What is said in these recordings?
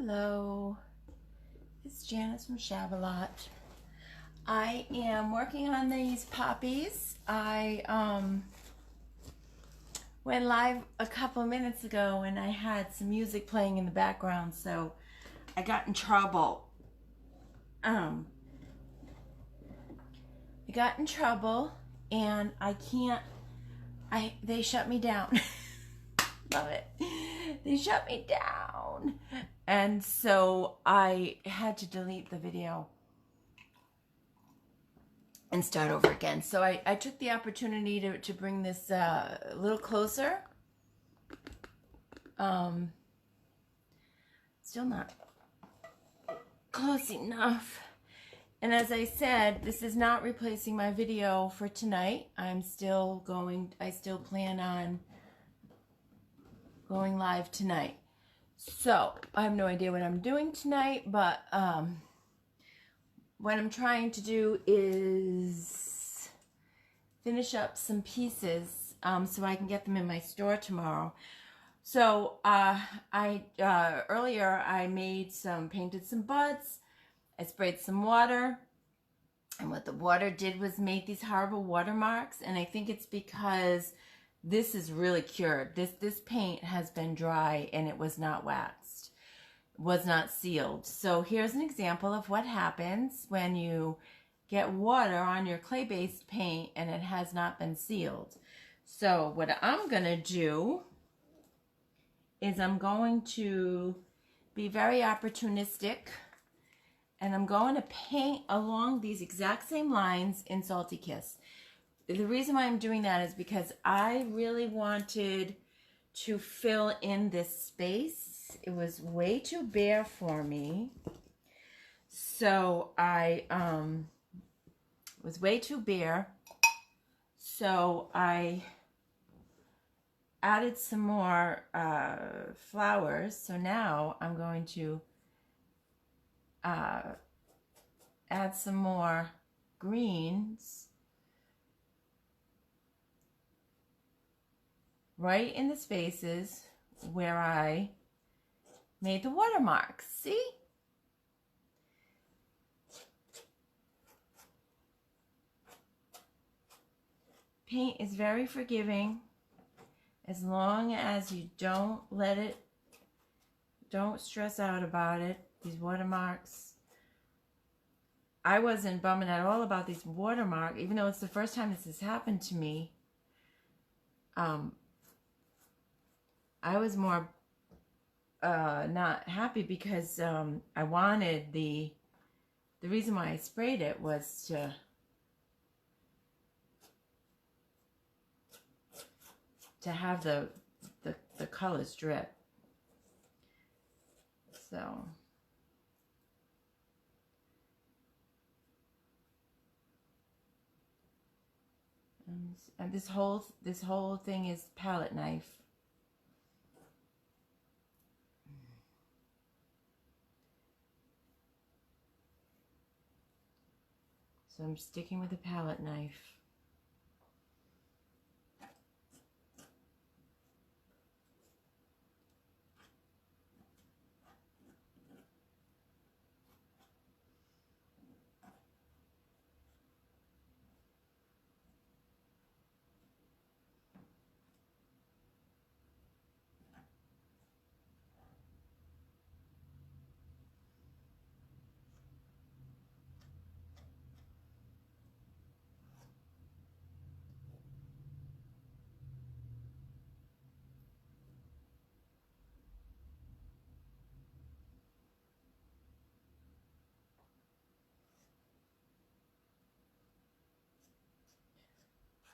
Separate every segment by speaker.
Speaker 1: Hello, it's Janice from Shabalot. I am working on these poppies. I went live a couple minutes ago and I had some music playing in the background, so I got in trouble. And they shut me down. Love it. They shut me down. And so I had to delete the video and start over again. So I took the opportunity to bring this a little closer. Still not close enough. And as I said, this is not replacing my video for tonight. I still plan on going live tonight. So I have no idea what I'm doing tonight, but what I'm trying to do is finish up some pieces so I can get them in my store tomorrow. So earlier I painted some buds. I sprayed some water, and what the water did was make these horrible watermarks, and I think it's because this is really cured. This paint has been dry and it was not waxed, was not sealed. So here's an example of what happens when you get water on your clay-based paint and it has not been sealed. So what I'm gonna do is I'm going to be very opportunistic, and I'm going to paint along these exact same lines in Salty Kiss. The reason why I'm doing that is because I really wanted to fill in this space. It was way too bare for me. So it was way too bare. So I added some more flowers. So now I'm going to add some more greens right in the spaces where I made the watermarks. See? Paint is very forgiving as long as you don't stress out about it. These watermarks, I wasn't bumming at all about these watermarks, even though it's the first time this has happened to me. I was more not happy because I wanted the reason why I sprayed it was to have the colors drip. So and this whole thing is palette knife. So I'm sticking with a palette knife.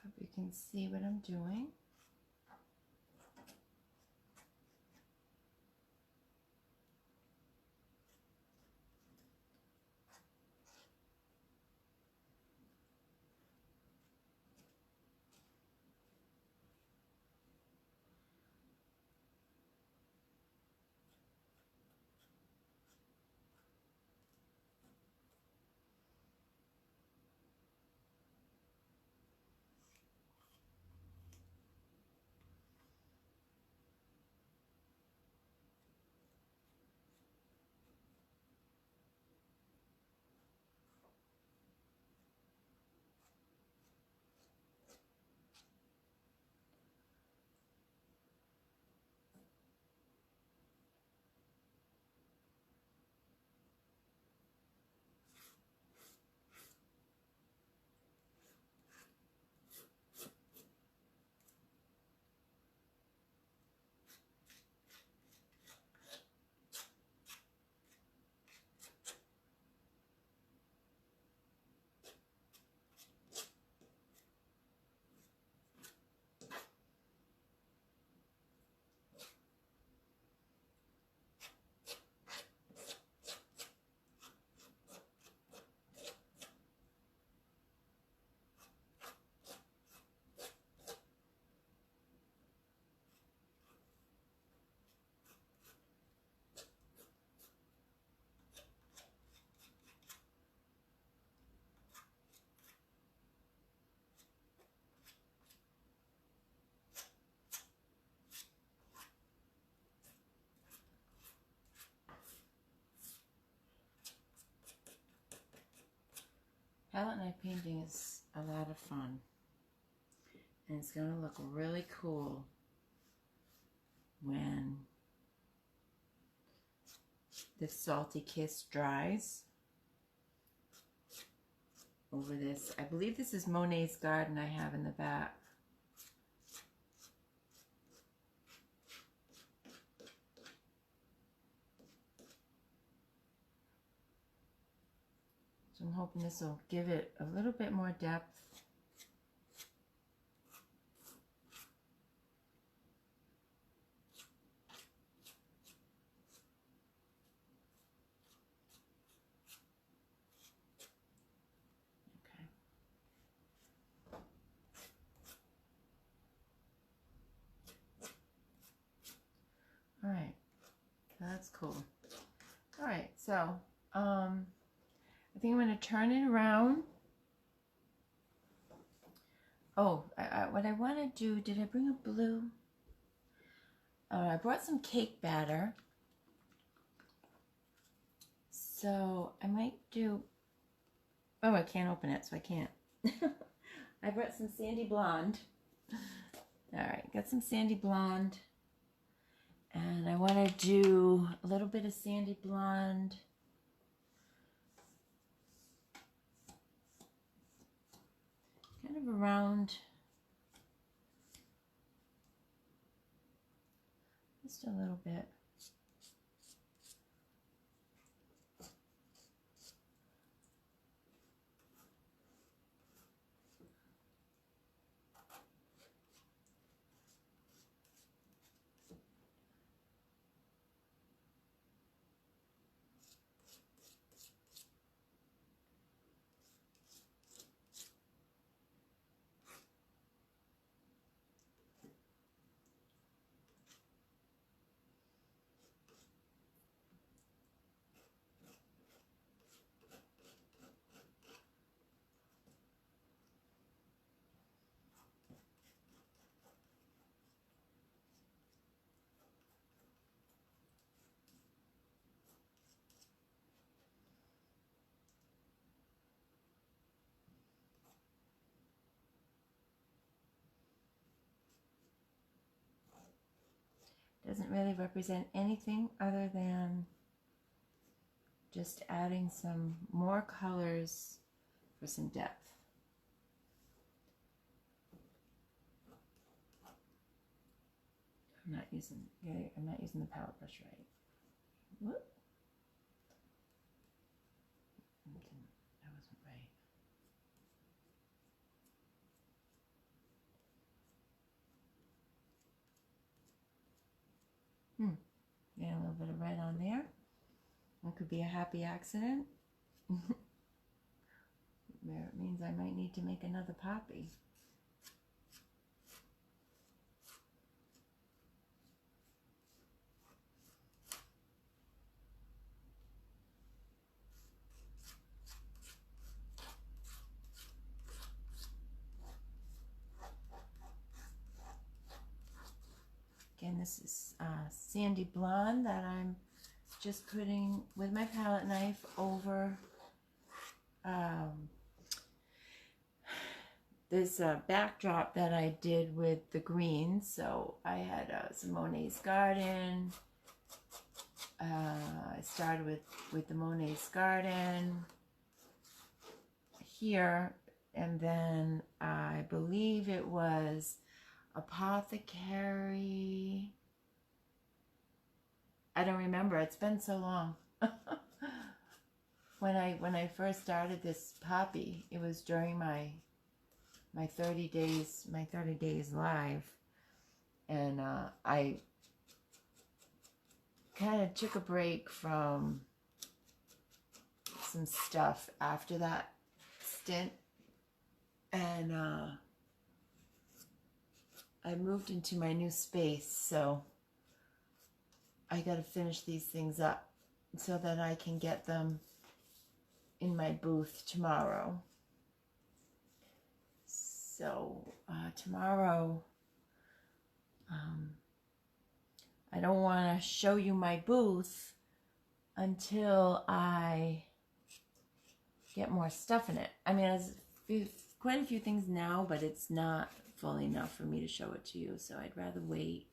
Speaker 1: Hope you can see what I'm doing. Palette knife painting is a lot of fun. And it's going to look really cool when this Salty Kiss dries over this. I believe this is Monet's Garden I have in the back. So I'm hoping this will give it a little bit more depth. Okay. All right, that's cool. All right, so I think I'm going to turn it around. Oh, what I want to do, did I bring a blue? I brought some cake batter. So I might do, oh, I can't open it, so I can't. I brought some Sandy Blonde. All right, got some Sandy Blonde. And I want to do a little bit of Sandy Blonde. Kind of around, just a little bit. Doesn't really represent anything other than just adding some more colors for some depth. I'm not using the palette brush right. Whoop. That wasn't right. Yeah, a little bit of red on there. That could be a happy accident. Where it means I might need to make another poppy. Again, this is Sandy Blonde that I'm just putting with my palette knife over this backdrop that I did with the greens. So I had some Monet's Garden. I started with the Monet's Garden here, and then I believe it was Apothecary. I don't remember. It's been so long. When I first started this poppy, it was during my 30 days live, and I kind of took a break from some stuff after that stint, and I moved into my new space, so I got to finish these things up so that I can get them in my booth tomorrow. So tomorrow, I don't want to show you my booth until I get more stuff in it. I mean, there's quite a few things now, but it's not full enough for me to show it to you. So I'd rather wait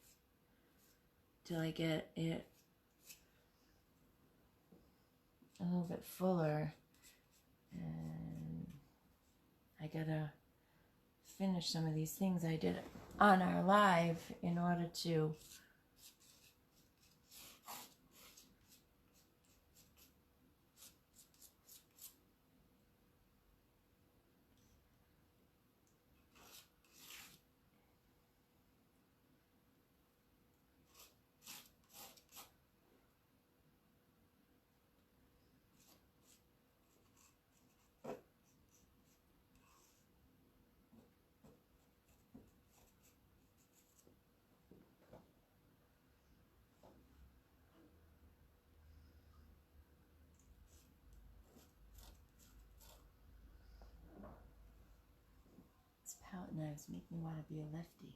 Speaker 1: till I get it a little bit fuller. And I gotta finish some of these things I did on our live in order to palette knives make me want to be a lefty.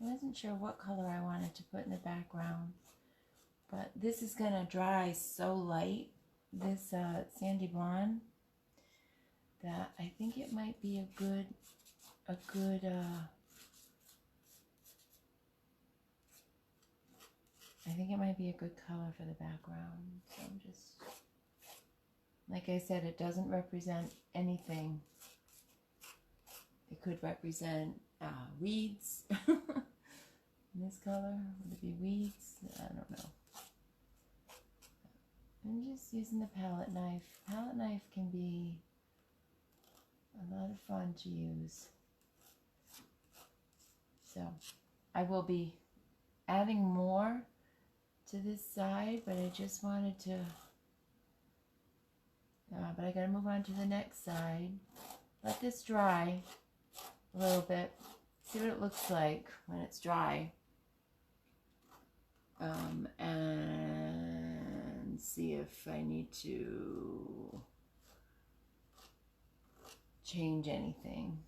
Speaker 1: I wasn't sure what color I wanted to put in the background, but this is going to dry so light, this sandy blonde, that I think it might be a good I think it might be a good color for the background. So I'm just, like I said, it doesn't represent anything. It could represent weeds. In this color, would it be weeds? I don't know. I'm just using the palette knife. Palette knife can be a lot of fun to use. So I will be adding more to this side, but I just wanted to, but I gotta move on to the next side. Let this dry a little bit. See what it looks like when it's dry. And see if I need to change anything.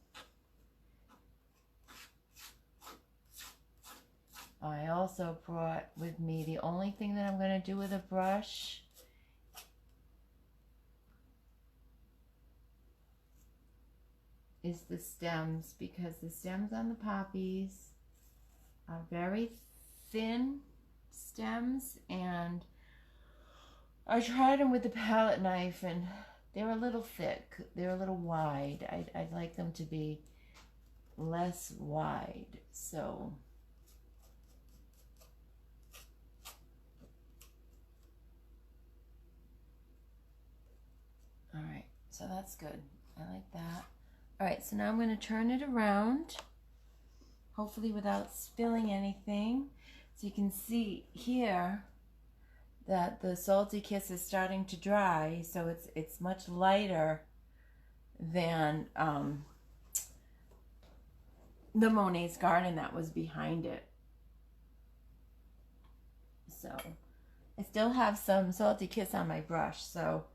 Speaker 1: I also brought with me the only thing that I'm going to do with a brush is the stems, because the stems on the poppies are very thin stems, and I tried them with the palette knife and they're a little thick, they're a little wide. I'd like them to be less wide. So all right, so that's good. I like that. All right, so now I'm going to turn it around, hopefully without spilling anything. So you can see here that the Salty Kiss is starting to dry, so it's much lighter than the Monet's Garden that was behind it. So I still have some Salty Kiss on my brush, so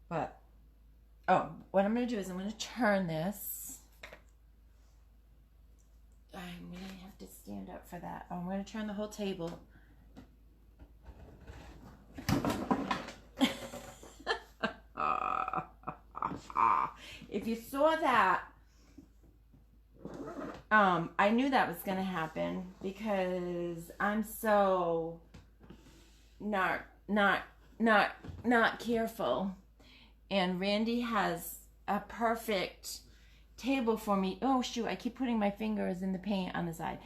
Speaker 1: but what I'm going to do is I'm going to turn this. I'm going to have to stand up for that. I'm going to turn the whole table. If you saw that, I knew that was going to happen because I'm so not careful. And Randy has a perfect table for me. Oh shoot, I keep putting my fingers in the paint on the side.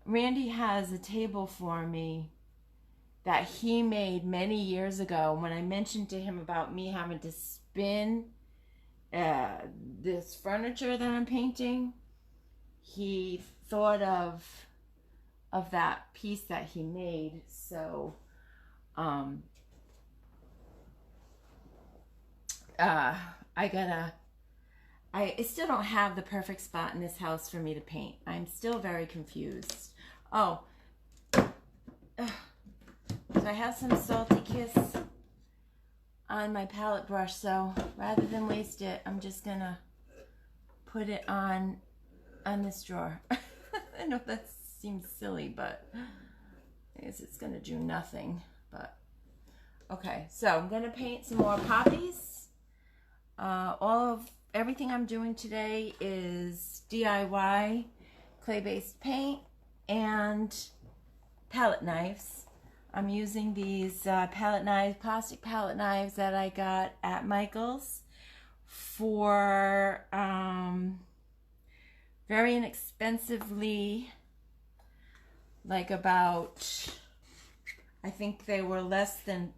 Speaker 1: Randy has a table for me that he made many years ago. When I mentioned to him about me having to spin this furniture that I'm painting, he thought of that piece that he made. So I still don't have the perfect spot in this house for me to paint. I'm still very confused. Oh, so I have some Salty Kiss on my palette brush, so rather than waste it, I'm just gonna put it on this drawer. I know that seems silly, but I guess it's gonna do nothing. But okay, so I'm gonna paint some more poppies. Everything I'm doing today is DIY clay-based paint and palette knives. I'm using these palette knives, plastic palette knives that I got at Michael's for very inexpensively, like about, I think they were less than,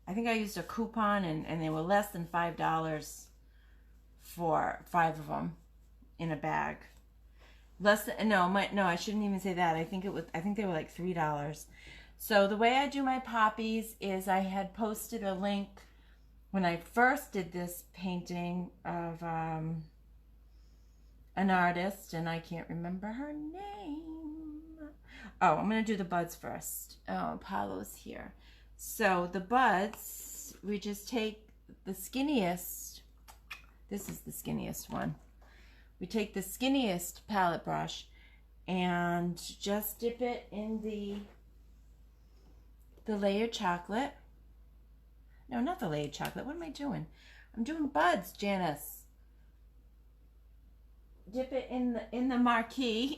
Speaker 1: I think I used a coupon and they were less than $5 for 5 of them in a bag. Less than, no, I shouldn't even say that. I think they were like $3. So the way I do my poppies is I had posted a link when I first did this painting of an artist, and I can't remember her name. Oh, I'm going to do the buds first. Oh, Apollo's here. So the buds, we just take the skinniest, this is the skinniest one. We take the skinniest palette brush and just dip it in the layered chocolate. No, not the layered chocolate. What am I doing? I'm doing buds, Janice. Dip it in the marquee.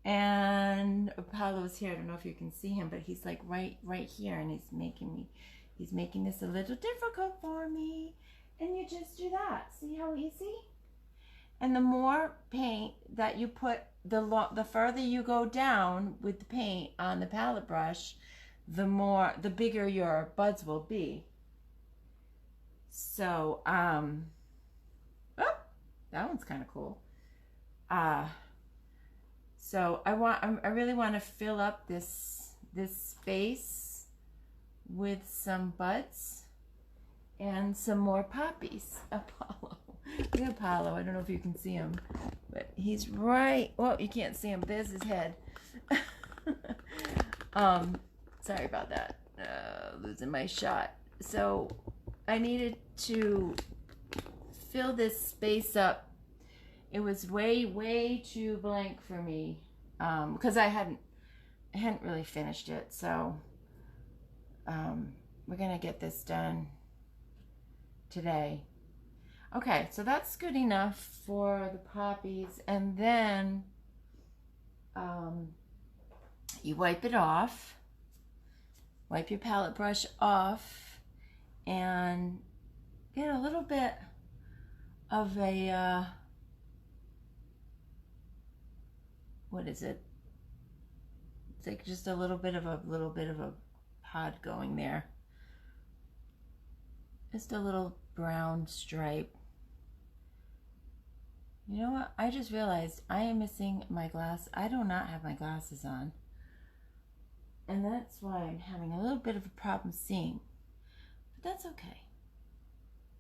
Speaker 1: And Apollo's here. I don't know if you can see him, but he's like right here, and he's making this a little difficult for me. And you just do that. See how easy? And the more paint that you put, the further you go down with the paint on the palette brush, the bigger your buds will be. So, oh, that one's kind of cool. So I really want to fill up this space with some buds and some more poppies. Apollo. Look at Apollo. I don't know if you can see him, but he's right. Well, you can't see him. There's his head. Sorry about that. Losing my shot. So I needed to fill this space up. It was way too blank for me because I hadn't really finished it. So we're gonna get this done today. Okay, so that's good enough for the poppies, and then you wipe it off. Wipe your palette brush off and get a little bit of a what is it? It's like just a little bit of a pod going there. Just a little brown stripe. You know what? I just realized I am missing my glass. I do not have my glasses on. And that's why I'm having a little bit of a problem seeing. But that's okay.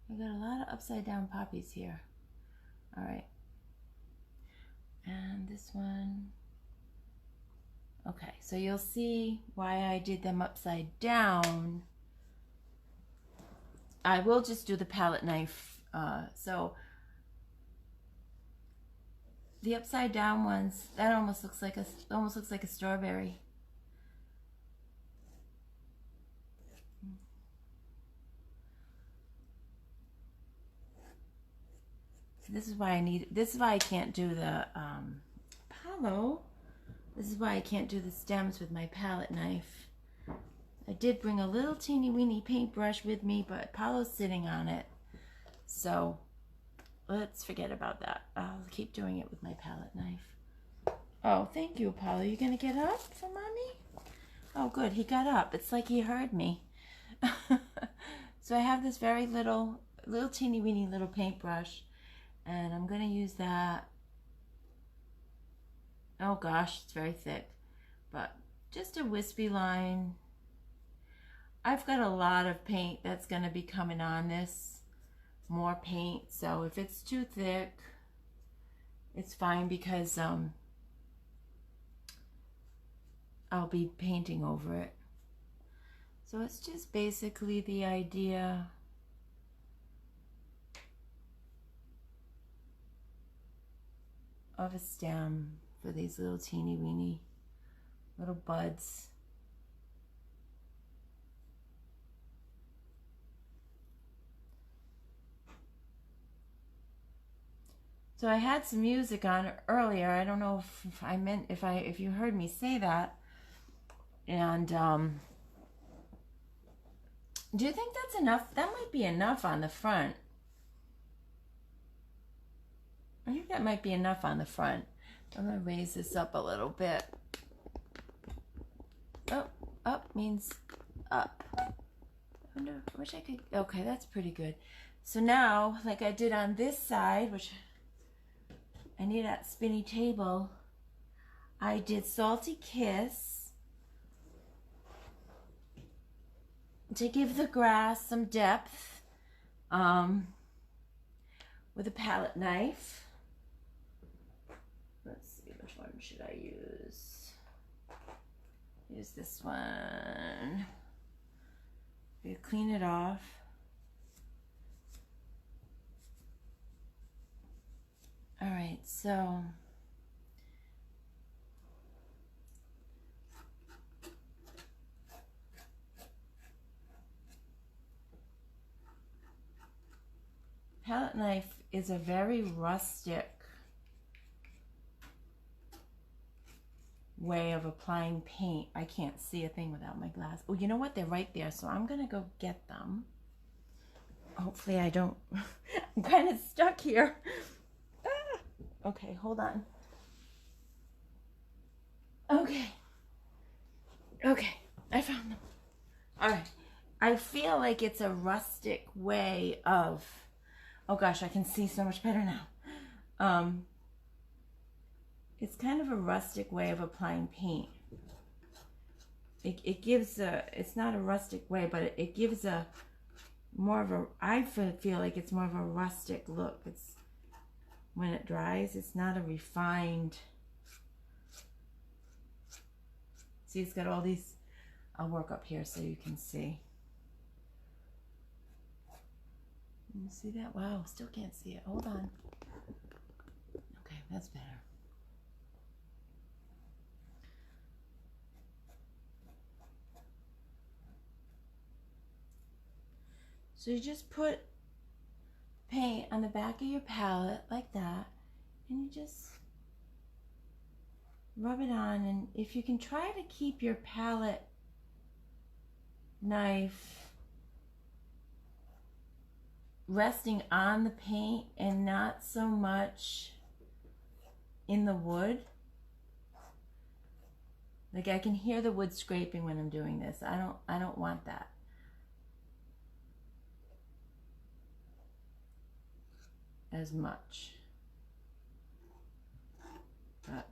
Speaker 1: I got a lot of upside down poppies here. All right. And this one. Okay, so you'll see why I did them upside down. I will just do the palette knife. So the upside down ones, that almost looks like a strawberry. So this is why I can't do the Apollo. This is why I can't do the stems with my palette knife. I did bring a little teeny weeny paintbrush with me, but Apollo's sitting on it. So let's forget about that. I'll keep doing it with my palette knife. Oh, thank you, Apollo. You gonna get up for mommy? Oh, good. He got up. It's like he heard me. So I have this very little teeny weeny little paintbrush, and I'm gonna use that. Oh gosh, it's very thick, but just a wispy line. I've got a lot of paint that's going to be coming on this more paint. So if it's too thick, it's fine, because I'll be painting over it. So it's just basically the idea of a stem for these little teeny weeny little buds. So I had some music on earlier. I don't know if I meant, if you heard me say that. And do you think that's enough? That might be enough on the front. I think that might be enough on the front. I'm going to raise this up a little bit. Oh, up means up. I wonder, I wish I could, okay, that's pretty good. So now, like I did on this side, which I need that spinny table, I did Salty Kiss to give the grass some depth with a palette knife. Let's see, which one should I use? Use this one. You clean it off. All right, so palette knife is a very rustic way of applying paint. I can't see a thing without my glass. Oh, you know what? They're right there, so I'm gonna go get them. Hopefully I don't, I'm kind of stuck here. Ah, okay, hold on. Okay, I found them. All right, I feel like it's a rustic way of, oh gosh, I can see so much better now. It's kind of a rustic way of applying paint. It gives a, it's not a rustic way, but it gives a more of a, I feel like it's more of a rustic look. It's, when it dries, it's not a refined, see, it's got all these, I'll work up here so you can see. You see that? Wow, still can't see it. Hold on. Okay, that's better. So you just put paint on the back of your palette like that, and you just rub it on. And if you can try to keep your palette knife resting on the paint and not so much in the wood. Like I can hear the wood scraping when I'm doing this. I don't want that. As much. But,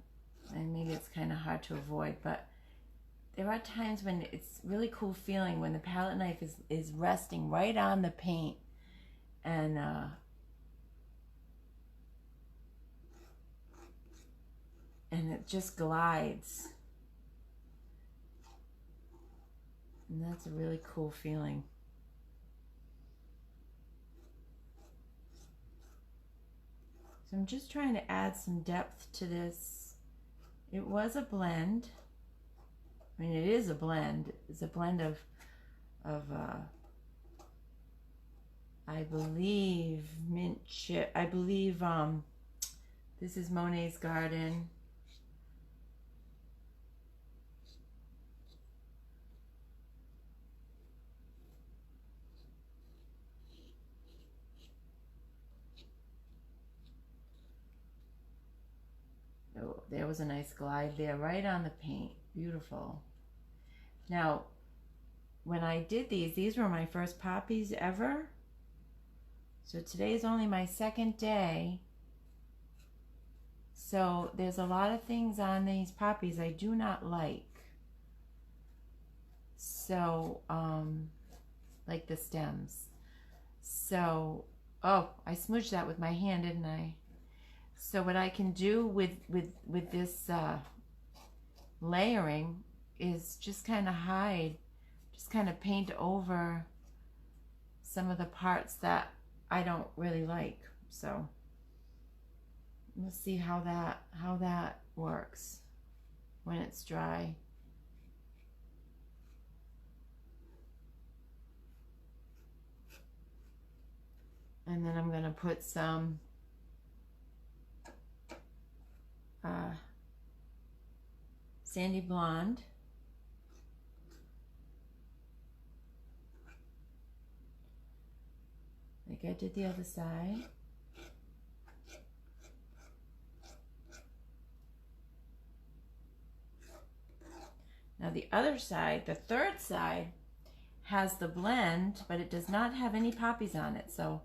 Speaker 1: and maybe it's kind of hard to avoid, but there are times when it's really cool feeling when the palette knife is resting right on the paint, and it just glides, and that's a really cool feeling. So I'm just trying to add some depth to this. It was a blend. I mean, it is a blend. It's a blend of I believe mint chip. I believe this is Monet's Garden. Oh, there was a nice glide there, right on the paint. Beautiful. Now, when I did these were my first poppies ever. So today is only my second day. So there's a lot of things on these poppies I do not like. So, like the stems. So Oh, I smudged that with my hand, didn't I? So what I can do with this layering is just kind of hide, just kind of paint over some of the parts that I don't really like. So we'll see how that works when it's dry. And then I'm going to put some sandy blonde. Like I did the other side. Now the other side, the third side, has the blend, but it does not have any poppies on it. So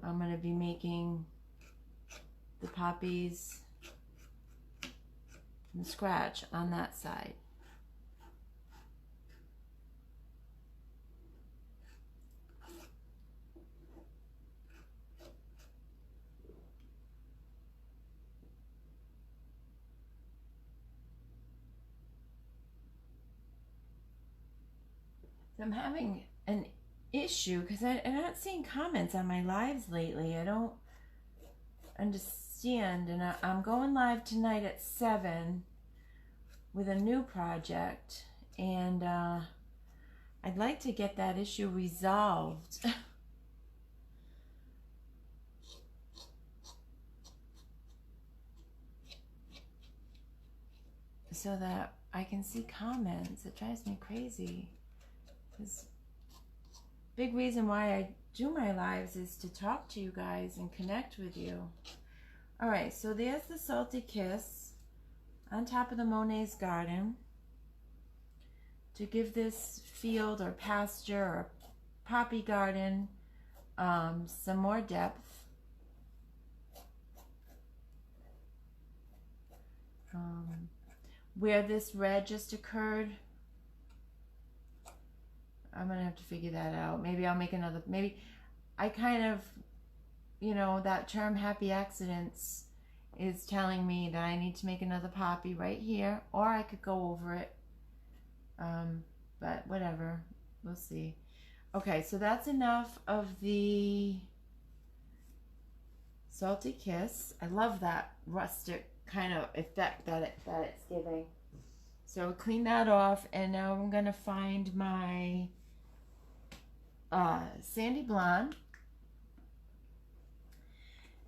Speaker 1: I'm going to be making the poppies from scratch on that side. So I'm having an issue because I'm not seeing comments on my lives lately. I don't understand, and I'm going live tonight at 7 with a new project, and I'd like to get that issue resolved. So that I can see comments. It drives me crazy. Because big reason why I do my lives is to talk to you guys and connect with you. All right, so there's the Salty Kiss on top of the Monet's garden to give this field or pasture or poppy garden some more depth. Where this red just occurred, I'm gonna have to figure that out. Maybe I'll make another, maybe I kind of, you know, that term happy accidents is telling me that I need to make another poppy right here, or I could go over it. But whatever, we'll see. Okay, so that's enough of the Salty Kiss. I love that rustic kind of effect that it's giving. So clean that off, and now I'm gonna find my sandy blonde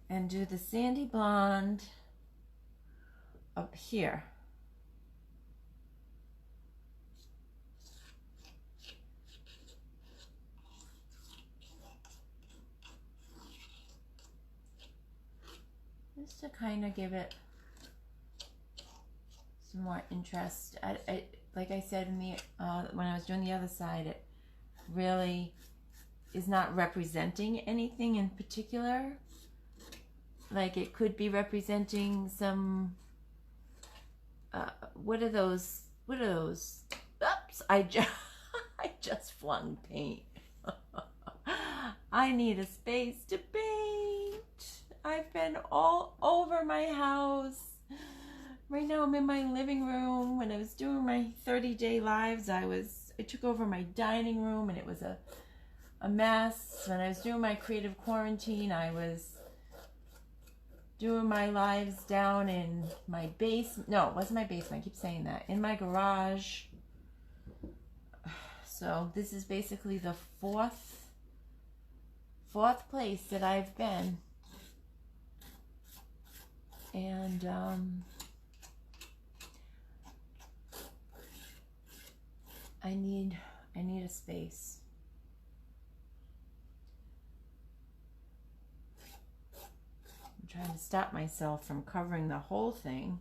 Speaker 1: and do the sandy blonde up here. Just to kind of give it some more interest. Like I said in the when I was doing the other side, it really is not representing anything in particular. Like it could be representing some what are those? Oops, I just flung paint. I need a space to paint. I've been all over my house. Right now I'm in my living room. When I was doing my 30-day lives, I took over my dining room and it was a mess. When I was doing my creative quarantine, I was doing my lives down in my basement. No, it wasn't my basement. I keep saying that. In my garage. So this is basically the fourth place that I've been. And I need a space. I'm trying to stop myself from covering the whole thing.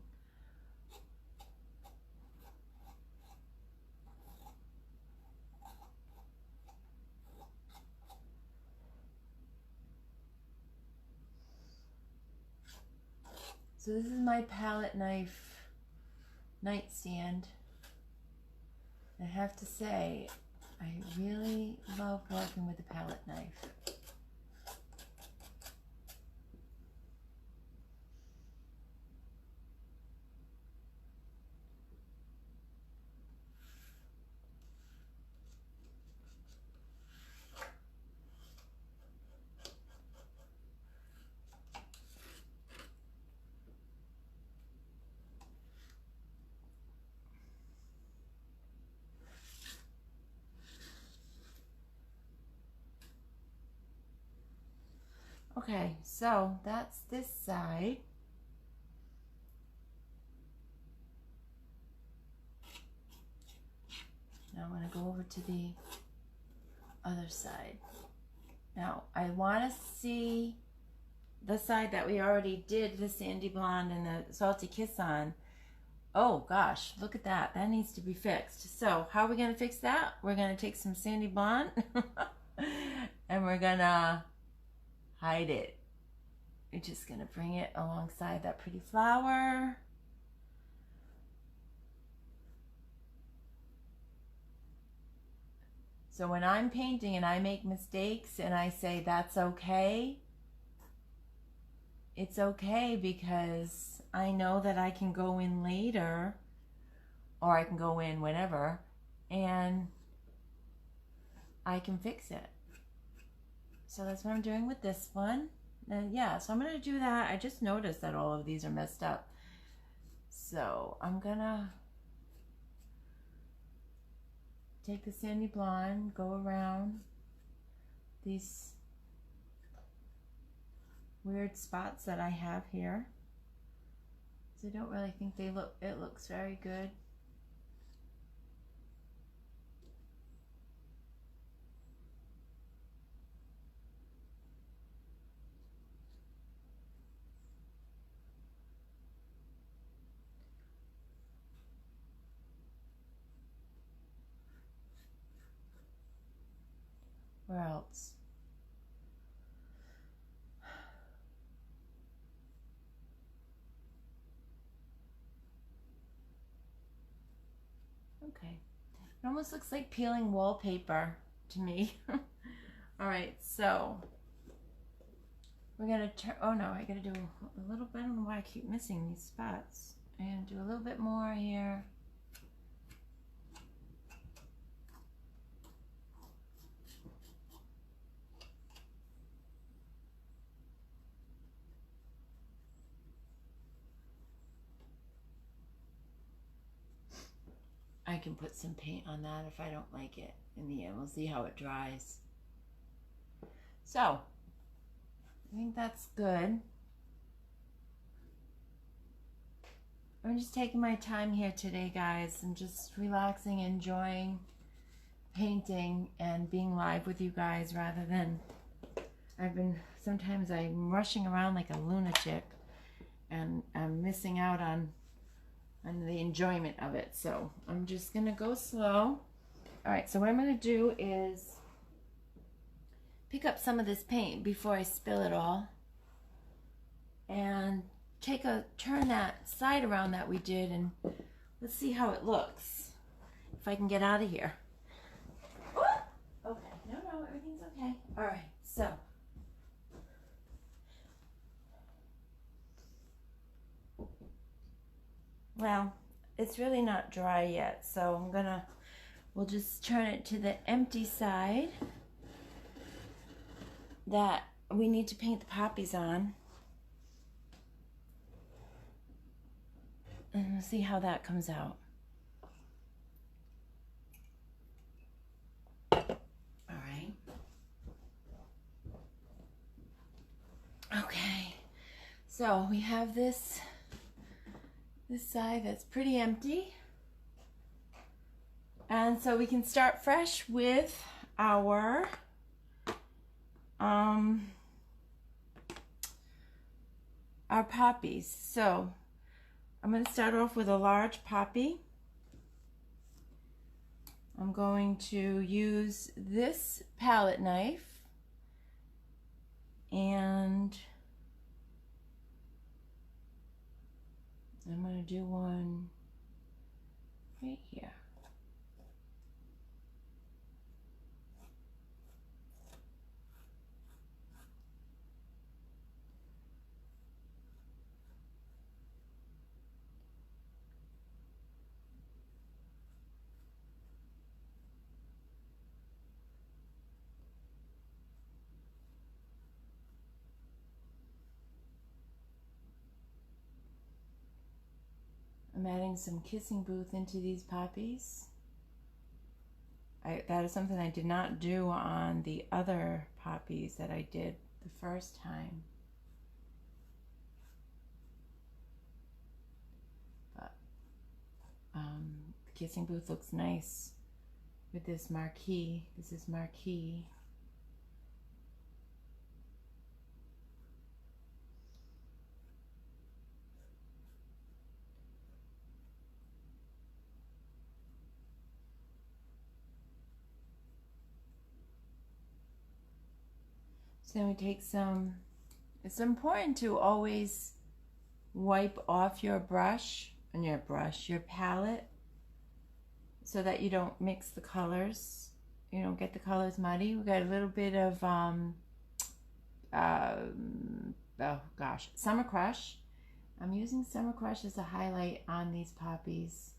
Speaker 1: So this is my palette knife nightstand. I have to say, I really love working with a palette knife. Okay, so that's this side. Now I'm going to go over to the other side. Now I want to see the side that we already did the Sandy Blonde and the Salty Kiss on. Oh gosh, look at that. That needs to be fixed. So how are we going to fix that? We're going to take some Sandy Blonde and we're going to hide it. We're just going to bring it alongside that pretty flower. So when I'm painting and I make mistakes and I say that's okay, it's okay because I know that I can go in later or I can go in whenever and I can fix it. So that's what I'm doing with this one. And yeah, so I'm going to do that. I just noticed that all of these are messed up. So I'm going to take the Sandy Blonde, go around these weird spots that I have here. So I don't really think they look, it looks very good. Where else? Okay. It almost looks like peeling wallpaper to me. All right, so we're gonna turn, oh no, I gotta do a little bit, I don't know why I keep missing these spots. And do a little bit more here. I can put some paint on that if I don't like it in the end. We'll see how it dries. So, I think that's good. I'm just taking my time here today, guys, and just relaxing, enjoying painting and being live with you guys rather than sometimes I'm rushing around like a lunatic and I'm missing out on the enjoyment of it. So I'm just gonna go slow. All right, so what I'm gonna do is pick up some of this paint before I spill it all and turn that side around that we did, and let's see how it looks if I can get out of here. Okay, no, everything's okay. All right, so well, it's really not dry yet, so we'll just turn it to the empty side that we need to paint the poppies on. And we'll see how that comes out. All right. Okay, so we have this side that's pretty empty. And so we can start fresh with our poppies. So I'm going to start off with a large poppy. I'm going to use this palette knife and I'm going to do one right here. I'm adding some kissing booth into these poppies. That is something I did not do on the other poppies that I did the first time. But the kissing booth looks nice with this marquee. This is marquee. So then we take some, it's important to always wipe off your brush and your palette, so that you don't mix the colors, you don't get the colors muddy. We got a little bit of oh gosh, Summer Crush. I'm using Summer Crush as a highlight on these poppies.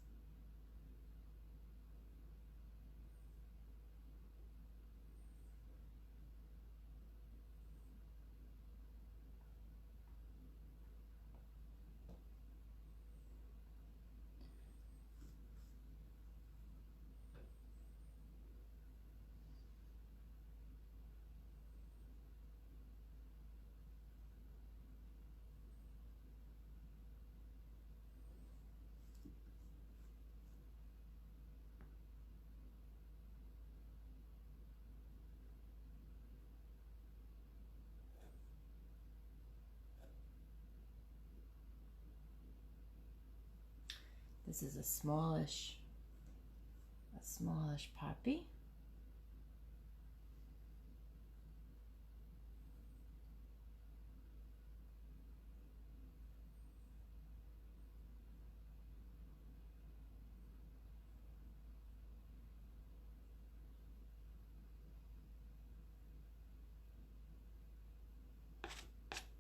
Speaker 1: This is a smallish poppy.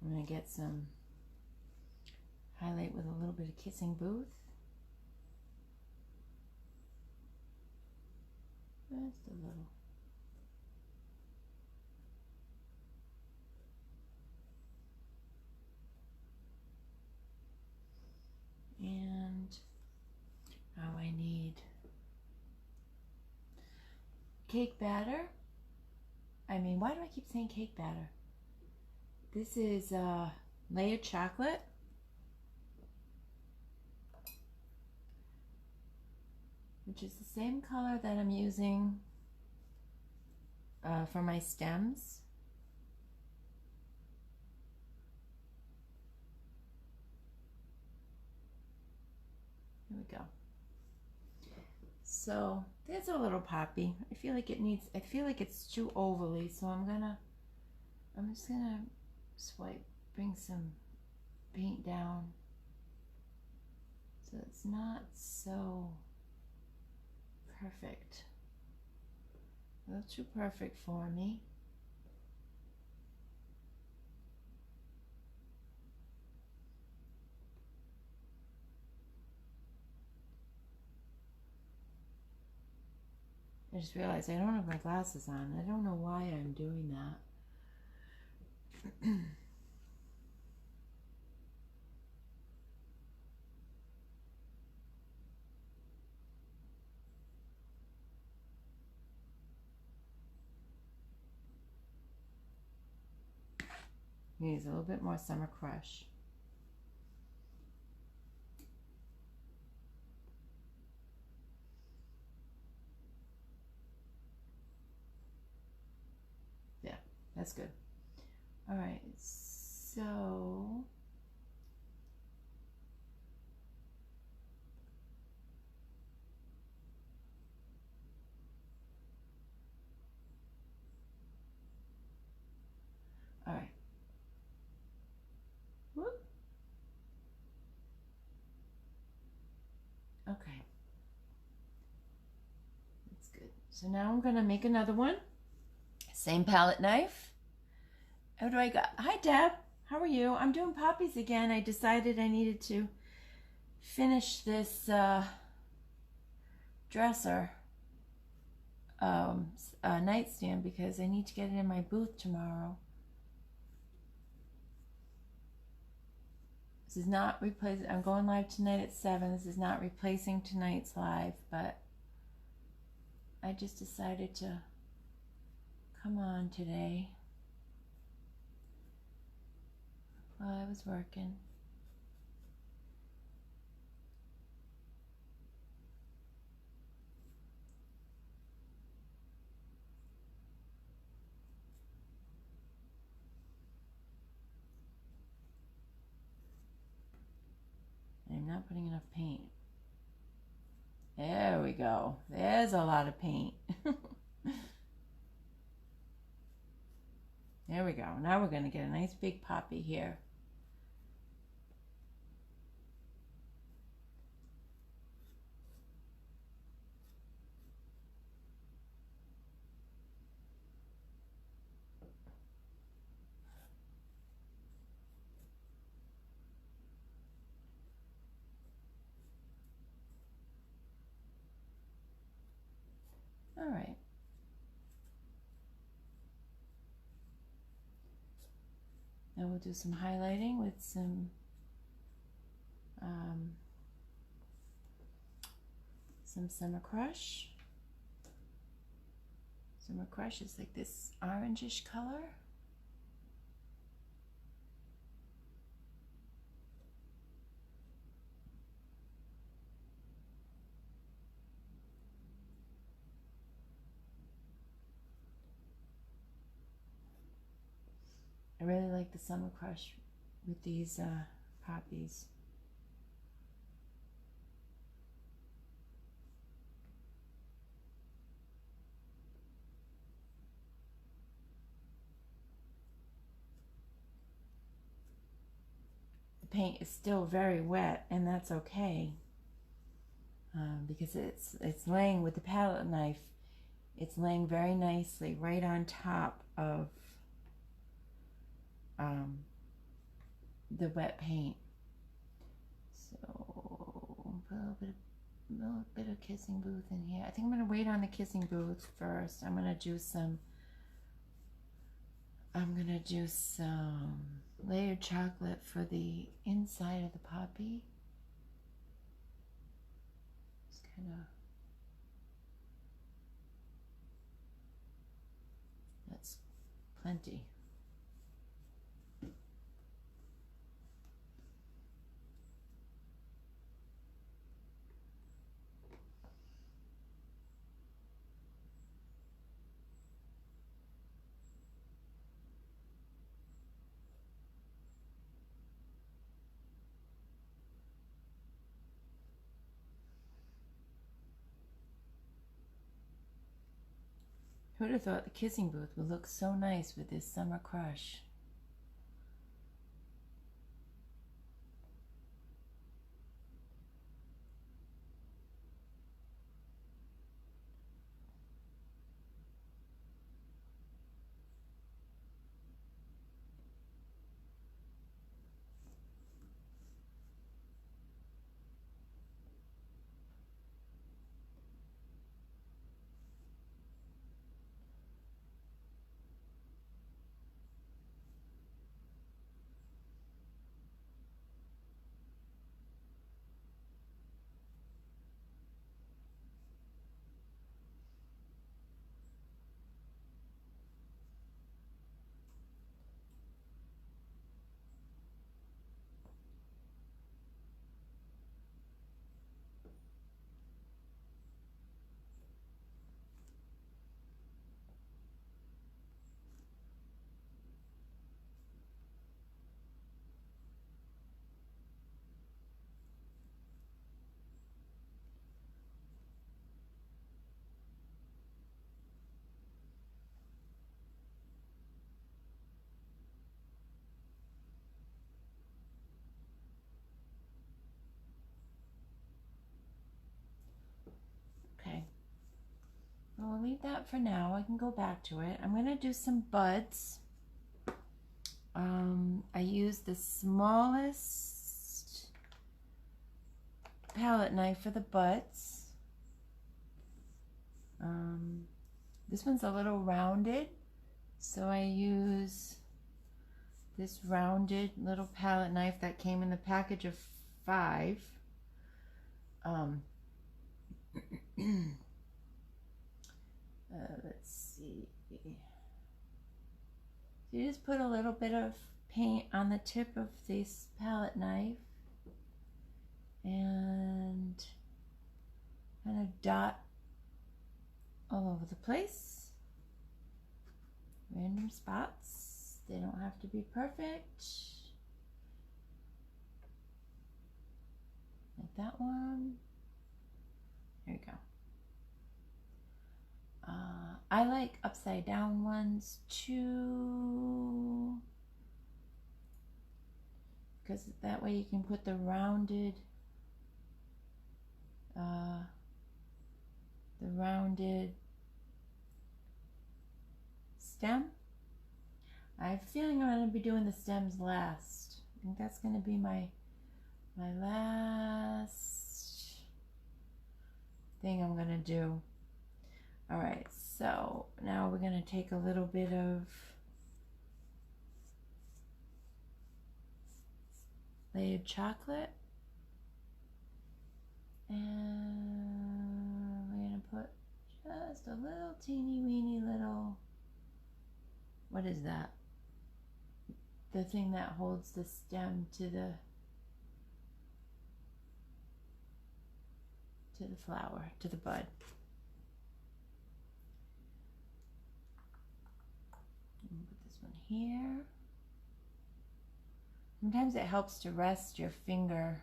Speaker 1: I'm going to get some highlight with a little bit of Kissing Booth. Just a little. And now I need cake batter. I mean, why do I keep saying cake batter? This is layered chocolate. Which is the same color that I'm using for my stems. Here we go. So there's a little poppy. I feel like it's too overly, so I'm just gonna swipe, bring some paint down so it's not so perfect. A little too perfect for me. I just realized I don't have my glasses on. I don't know why I'm doing that. Needs a little bit more Summer Crush. Yeah, that's good. All right, so all right. Whoop. Okay. That's good. So now I'm going to make another one. Same palette knife. What do I got? Hi, Deb. How are you? I'm doing poppies again. I decided I needed to finish this dresser nightstand because I need to get it in my booth tomorrow. This is not replacing. I'm going live tonight at 7. This is not replacing tonight's live, but I just decided to come on today. while I was working. I'm not putting enough paint. There we go. There's a lot of paint. There we go. Now we're going to get a nice big poppy here. All right. Now we'll do some highlighting with some Summer Crush. Summer Crush is like this orangish color. I really like the Summer Crush with these poppies. The paint is still very wet, and that's okay, because it's laying with the palette knife. It's laying very nicely right on top of the wet paint. So put a little bit of Kissing Booth in here. I think I'm going to wait on the Kissing Booth first. I'm going to do some layered chocolate for the inside of the poppy. Just kind of, that's plenty. Who'd have thought the Kissing Booth would look so nice with this Summer Crush? Okay. Well, we'll leave that for now. I can go back to it. I'm going to do some buds. I used the smallest palette knife for the buds. This one's a little rounded, so I use this rounded little palette knife that came in the package of 5. Let's see. So you just put a little bit of paint on the tip of this palette knife and kind of dot all over the place. Random spots. They don't have to be perfect. Like that one. There you go. I like upside down ones too, because that way you can put the rounded stem. I have a feeling I'm going to be doing the stems last. I think that's going to be my last thing I'm going to do. All right, so now we're going to take a little bit of layered chocolate and we're going to put just a little teeny weeny little, what is that? The thing that holds the stem to the flower, to the bud. Put this one here. Sometimes it helps to rest your finger.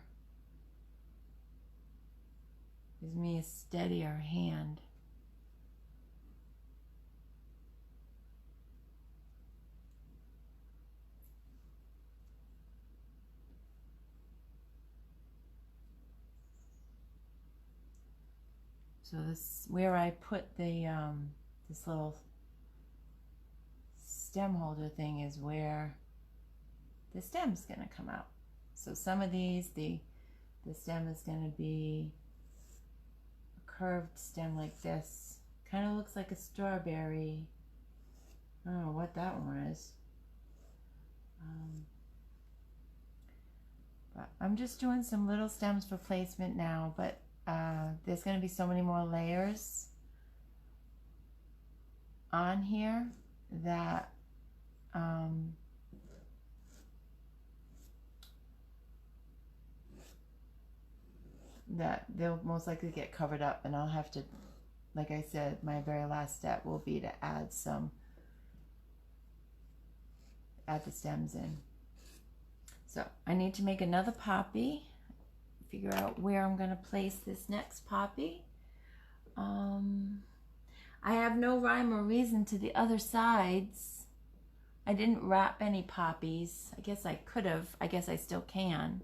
Speaker 1: Gives me a steadier hand. So this, where I put the this little stem holder thing, is where the stem's gonna come out. So some of these, the stem is gonna be a curved stem like this. Kind of looks like a strawberry. I don't know what that one is. But I'm just doing some little stems for placement now, but there's going to be so many more layers on here that that they'll most likely get covered up, and I'll have to, like I said, my very last step will be to add the stems in. So I need to make another poppy, figure out where I'm going to place this next poppy. I have no rhyme or reason to the other sides. I didn't wrap any poppies. I guess I could have. I guess I still can.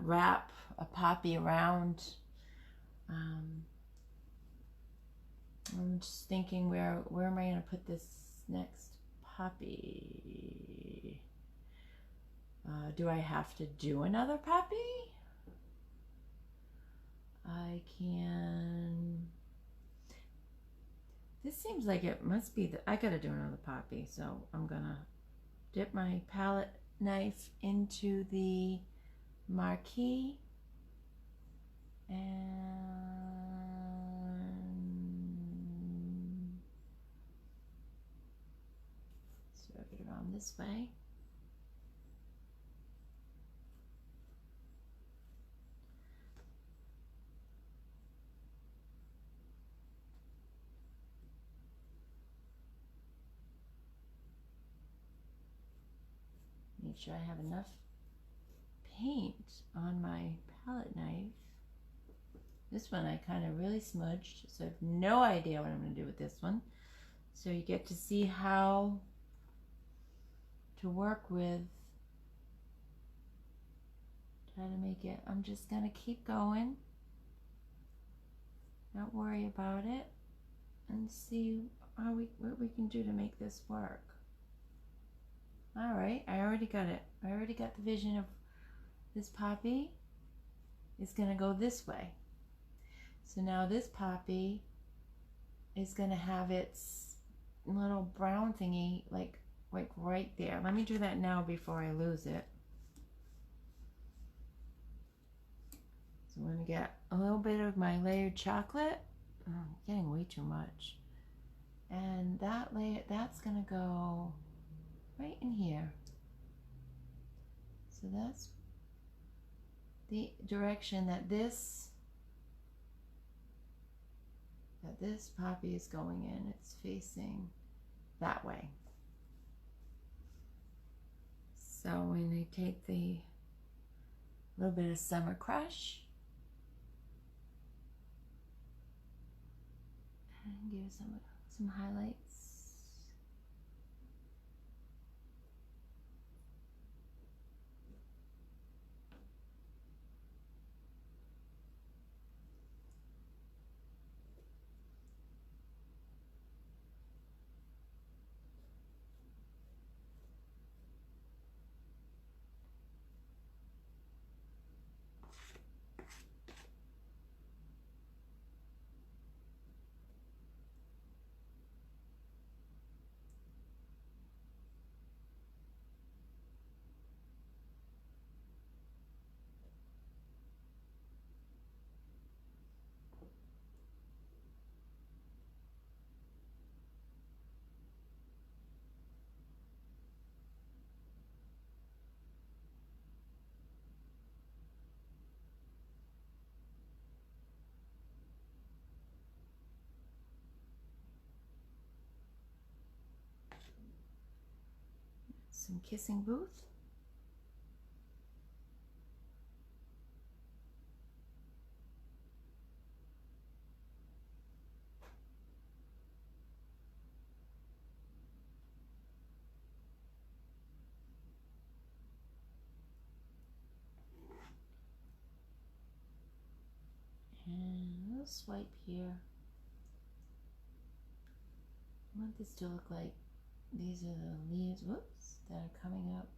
Speaker 1: Wrap a poppy around. I'm just thinking, where am I going to put this next poppy? Do I have to do another poppy? I can. This seems like it must be I gotta do another poppy, so I'm gonna dip my palette knife into the marquee and serve it around this way. Make sure I have enough paint on my palette knife. This one I kind of really smudged, so I have no idea what I'm going to do with this one. So you get to see how to work with, try to make it. I'm just going to keep going, not worry about it, and see what we can do to make this work. All right, I already got it. I already got the vision of this poppy is going to go this way. So now this poppy is going to have its little brown thingy like right there. Let me do that now before I lose it. So I'm going to get a little bit of my layered chocolate. Oh, I'm getting way too much. And that layer, that's gonna go right in here. So that's the direction that this poppy is going in. It's facing that way. So when I take the little bit of Summer Crush and give some highlights. Some Kissing Booth. And a little swipe here. I want this to look like these are the leaves, whoops, that are coming up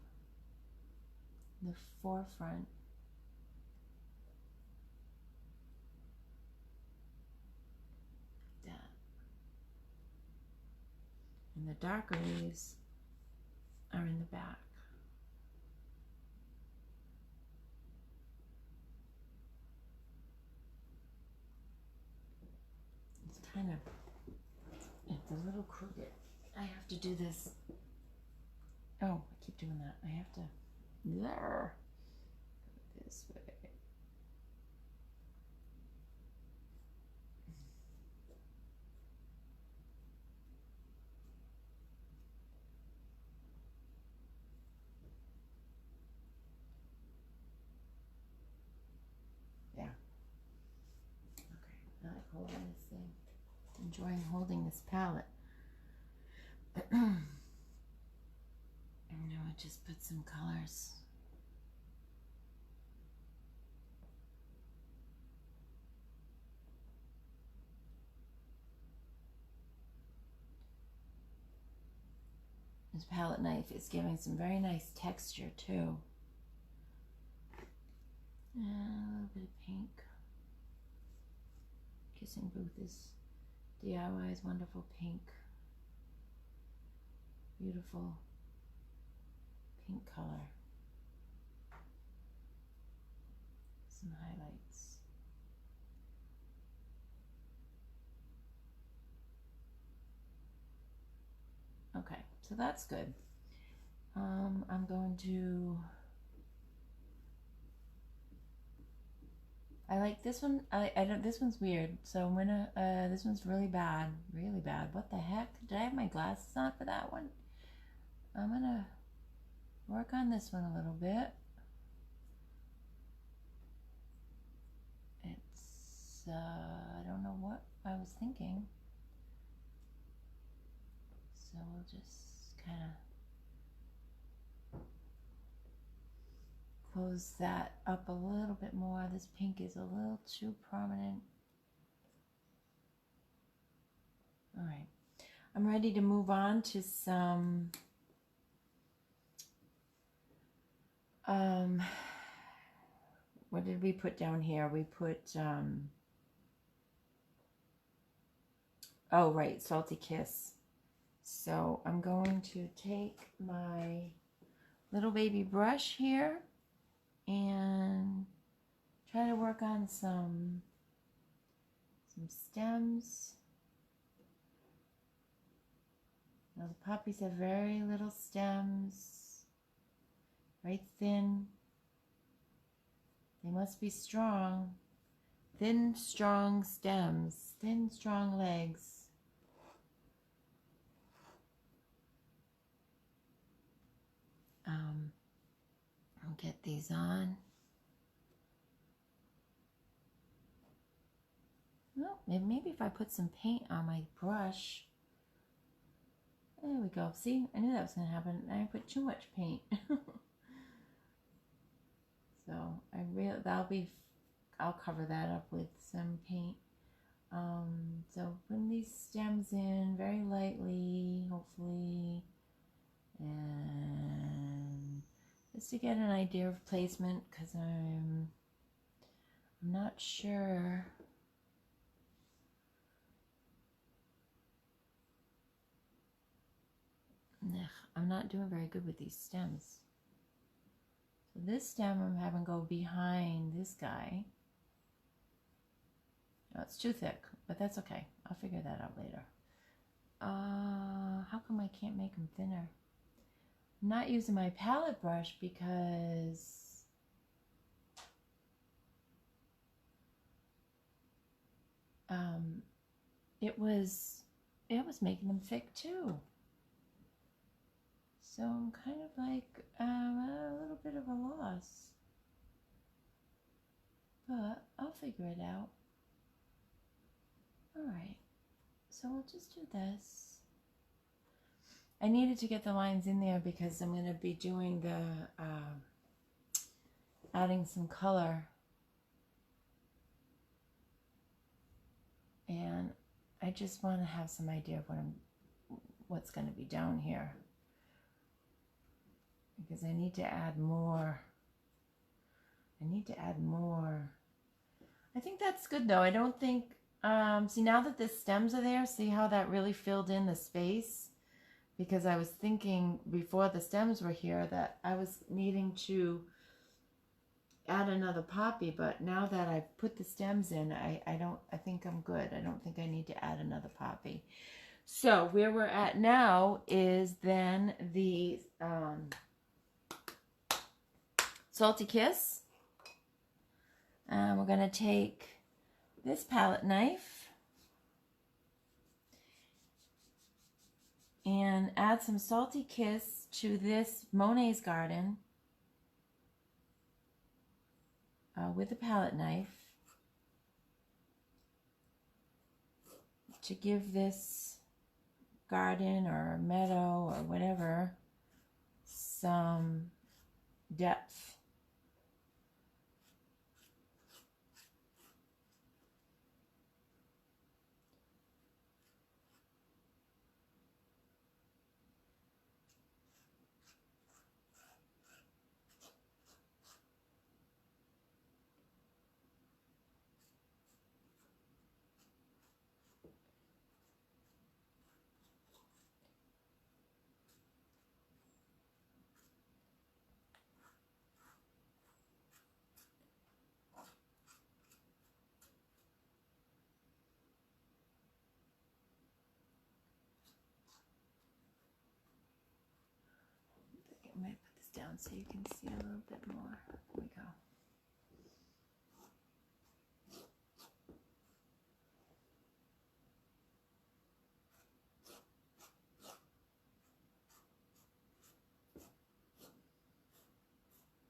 Speaker 1: in the forefront. Like that. And the darker leaves are in the back. It's kind of, it's a little crooked. I have to do this. Oh, I keep doing that. I have to there. Go this way. Yeah. Okay. I like holding this thing. Enjoying holding this palette. And now I just put some colors. This palette knife is giving some very nice texture too. And a little bit of pink. Kissing Booth is DIY's wonderful pink. Beautiful pink color. Some highlights. Okay, so that's good. I'm going to, I like this one. I don't, this one's weird. So I'm gonna, this one's really bad, really bad. What the heck? Did I have my glasses on for that one? I'm gonna work on this one a little bit. It's, I don't know what I was thinking. So we'll just kind of close that up a little bit more. This pink is a little too prominent. All right, I'm ready to move on to some what did we put down here? We put oh right, Salty Kiss. So I'm going to take my little baby brush here and try to work on some stems. Now the poppies have very little stems, very thin. They must be strong. Thin, strong stems, thin, strong legs. I'll get these on. Well, maybe if I put some paint on my brush. There we go. See, I knew that was going to happen. I put too much paint. So I'll cover that up with some paint. So putting these stems in very lightly, hopefully, and just to get an idea of placement, because I'm not sure. I'm not doing very good with these stems. So this stem I'm having go behind this guy. Oh, it's too thick, but that's okay. I'll figure that out later. How come I can't make them thinner? I'm not using my palette brush because it was making them thick too. So I'm kind of like a little bit of a loss, but I'll figure it out. All right, so we'll just do this. I needed to get the lines in there because I'm going to be doing the adding some color, and I just want to have some idea of what's going to be down here, because I need to add more. I think that's good though. I don't think see, now that the stems are there, see how that really filled in the space? Because I was thinking before the stems were here that I was needing to add another poppy, but now that I've put the stems in, I think I'm good. I don't think I need to add another poppy. So where we're at now is then the Salty Kiss. We're going to take this palette knife and add some Salty Kiss to this Monet's Garden with a palette knife to give this garden or meadow or whatever some depth. I might put this down so you can see a little bit more. There we go.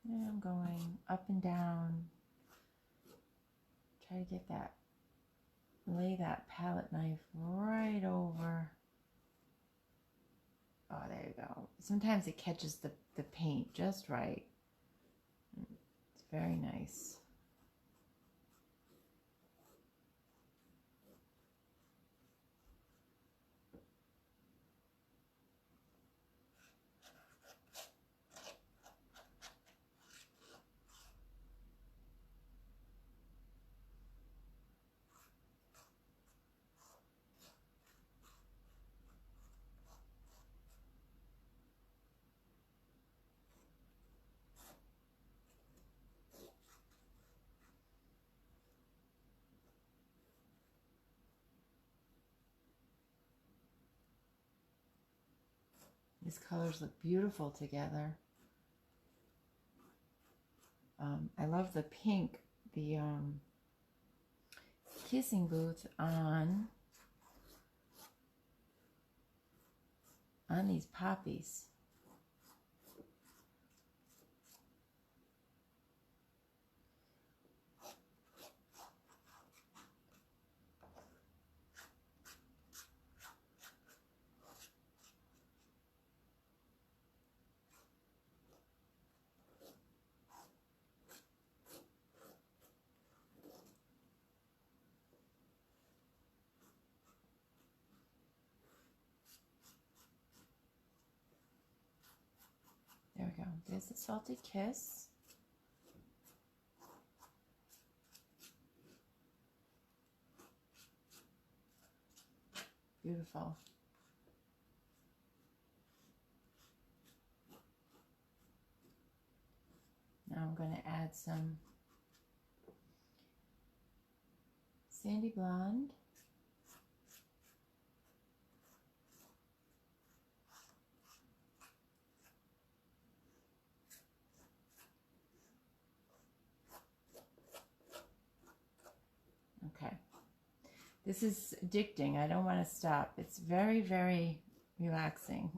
Speaker 1: And I'm going up and down. Try to get that, lay that palette knife right over. Oh, there you go. Sometimes it catches the paint just right. It's very nice. These colors look beautiful together. I love the pink, the kissing booth on these poppies. There we go. There's the Salty Kiss. Beautiful. Now I'm going to add some Sandy Blonde. Okay. This is addicting. I don't want to stop. It's very, very relaxing.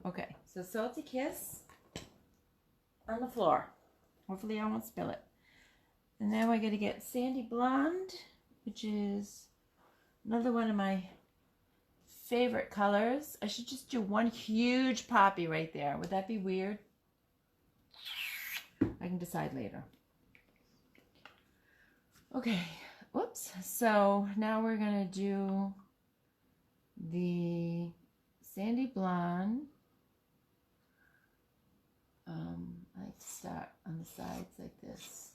Speaker 1: Okay, so Salty Kiss on the floor. Hopefully I won't spill it. And now I got to get Sandy Blonde, which is another one of my favorite colors. I should just do one huge poppy right there. Would that be weird? I can decide later. Okay. Whoops. So now we're going to do the Sandy Blonde. I like to start on the sides like this.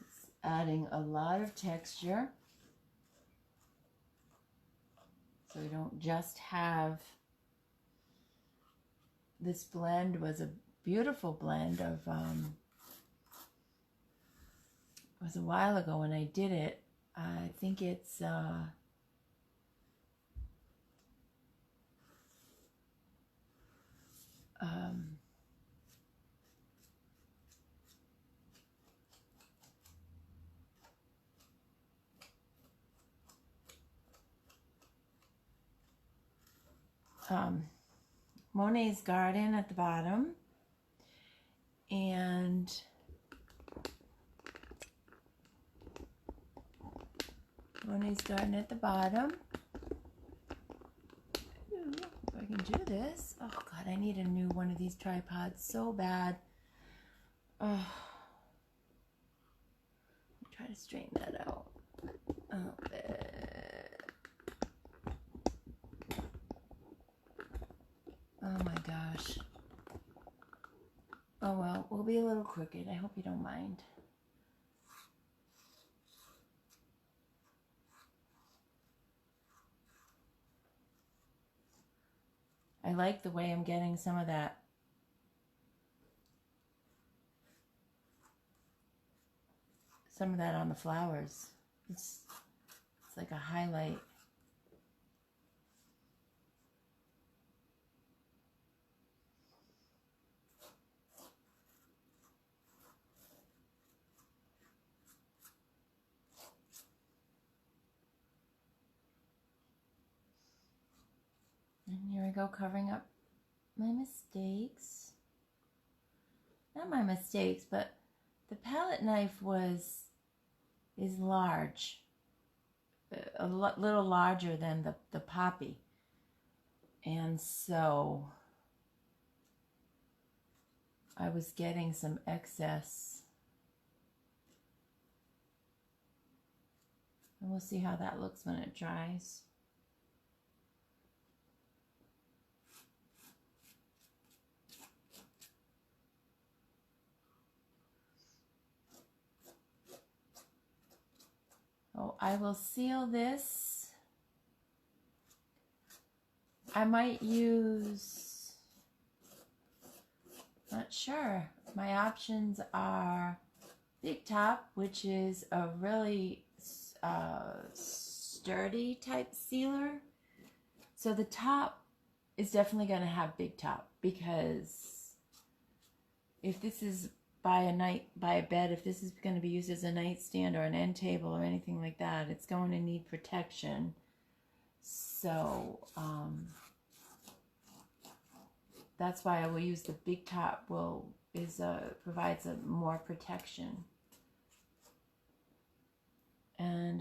Speaker 1: It's adding a lot of texture. So we don't just have, this blend was a beautiful blend of, it was a while ago when I did it. I think it's, Monet's Garden at the bottom, and Monet's Garden at the bottom. Ooh, if I can do this. Oh God, I need a new one of these tripods so bad. Oh, try to straighten that out. Oh, oh my gosh. Oh well, we'll be a little crooked. I hope you don't mind. I like the way I'm getting some of that on the flowers. It's like a highlight. And here I go, covering up my mistakes. Not my mistakes, but the palette knife is large. A little larger than the poppy. And so I was getting some excess. And we'll see how that looks when it dries. Oh, I will seal this. I might use, not sure. My options are big top, which is a really sturdy type sealer. So the top is definitely going to have big top, because if this is by a bed, if this is going to be used as a nightstand or an end table or anything like that, it's going to need protection. So that's why I will use the big top. Provides a more protection. And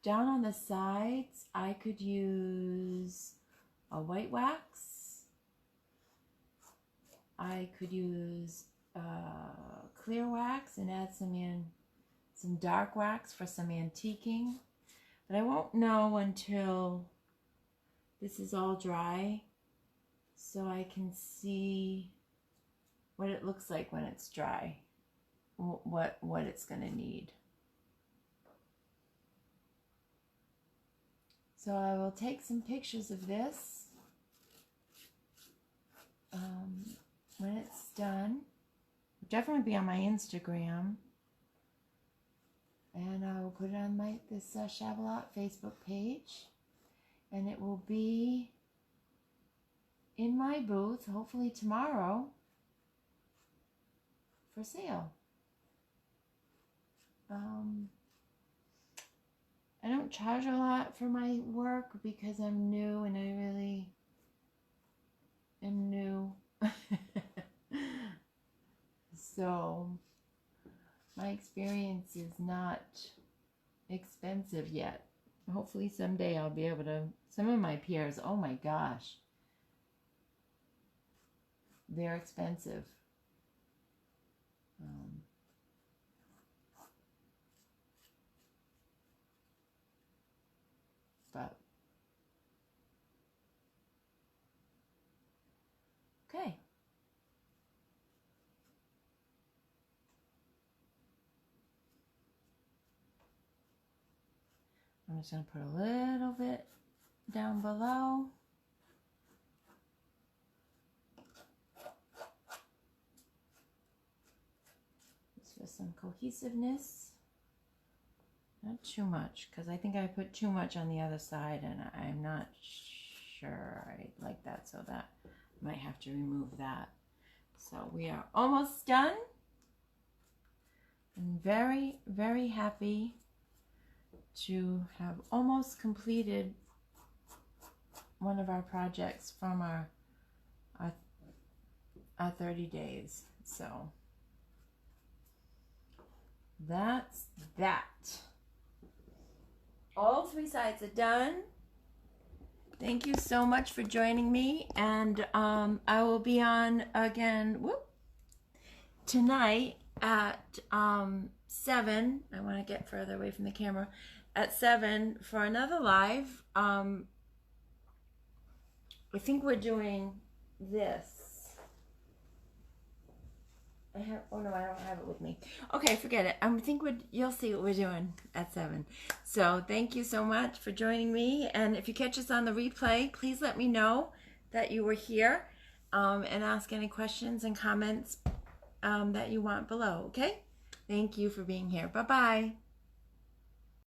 Speaker 1: down on the sides, I could use a white wax. I could use clear wax and add some dark wax for some antiquing. But I won't know until this is all dry, so I can see what it looks like when it's dry, what it's going to need. So I will take some pictures of this when it's done. It'll definitely be on my Instagram, and I will put it on this Shabalot Facebook page, and it will be in my booth hopefully tomorrow for sale. I don't charge a lot for my work because I'm new, and I really am new. So my experience is not expensive yet. Hopefully someday I'll be able to. Some of my peers, oh my gosh, they're expensive. But okay. I'm just going to put a little bit down below. Just for some cohesiveness. Not too much, because I think I put too much on the other side, and I'm not sure I like that, so that I might have to remove that. So we are almost done. I'm very, very happy to have almost completed one of our projects from our 30 days. So that's that. All 3 sides are done. Thank you so much for joining me, and I will be on again tonight at 7. I want to get further away from the camera. At 7 for another live. I think we're doing this. Oh no, I don't have it with me. Okay, forget it. I think you'll see what we're doing at 7. So thank you so much for joining me. And if you catch us on the replay, please let me know that you were here, and ask any questions and comments that you want below. Okay? Thank you for being here. Bye-bye.